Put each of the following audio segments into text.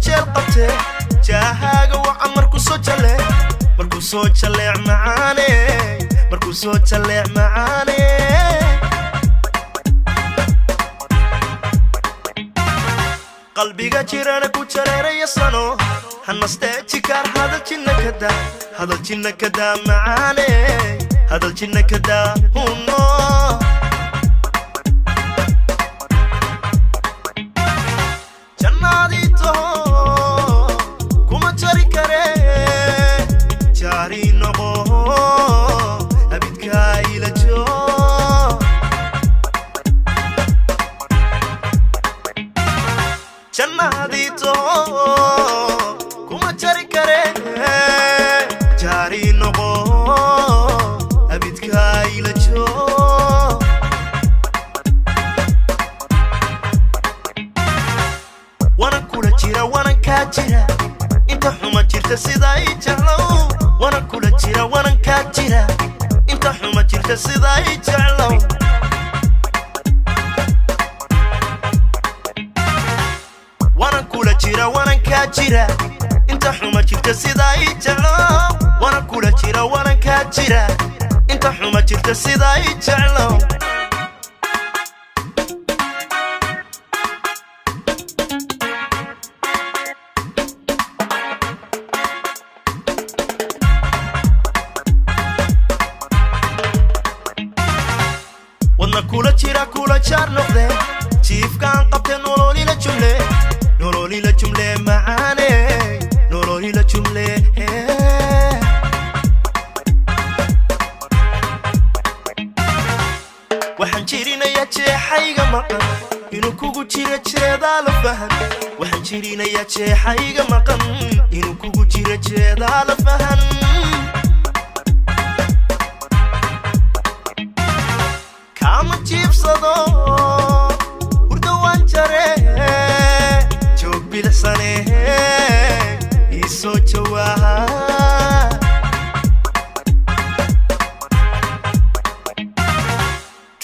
jeel qabte jahaaga wacan markuu soo jaleec macaane markuu soo jaleec macaane qalbiga jirana ku jareeraya sano hanastee jikaar hadal jinna kada macaane hadal jinna kada huno jannadito kuma jari kare jari noqo abidka ila joo jannadito kuma jari kare jari noqo abidka ila joo wana kula jira wana ka jira inta xuma jirta sida ay jeclow wana kula jira wana ka jira inta xuma jirta sida ay jeclow wana kula jira wana ka jira inta xuma jirta sida ay jeclow wana kula jira wana ka jira inta xuma jirta sida ay jeclow wadna kula jira kula jaar noqde jiifkaan qabte nololila jumle macaane nololila jumle waxaan jirinayaa jeexayga maqan inuu kugu jira jeedaa la fahan waxaan jirinayaa jeexayga maqan inuu kugu jira jeedaa la fahan kama jiibsado hurda waan jare joog bilisane isoo jawaaha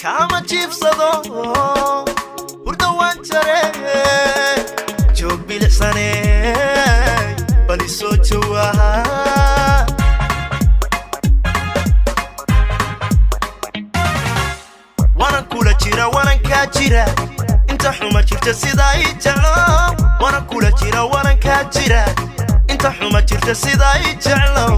kama jiibsado hurda waan jare joog bilisane bal isoo jawaaha wana kula jira wana ka jira inta xuma jirta sida ay jeclow wana kula jira wana ka jira inta xuma jirta sida ay jeclow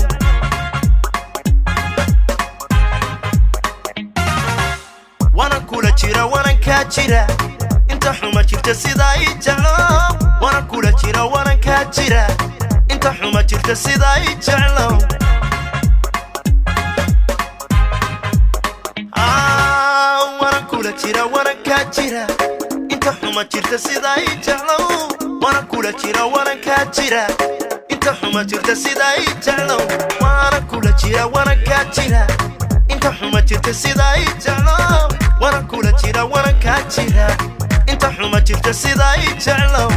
wana kula jira wana ka jira inta xuma jirta sida ay jeclow wana kula jira wana ka jira inta xuma jirta sida ay jeclow jira wana ka jira inta xuma jirta sida ay jeclow wana kula jira wana ka jira inta xuma jirta sida ay jeclow wana kula jira wana ka jira inta xuma jirta sida ay jeclow wana kula jira wana ka jira inta xuma jirta sida ay jeclow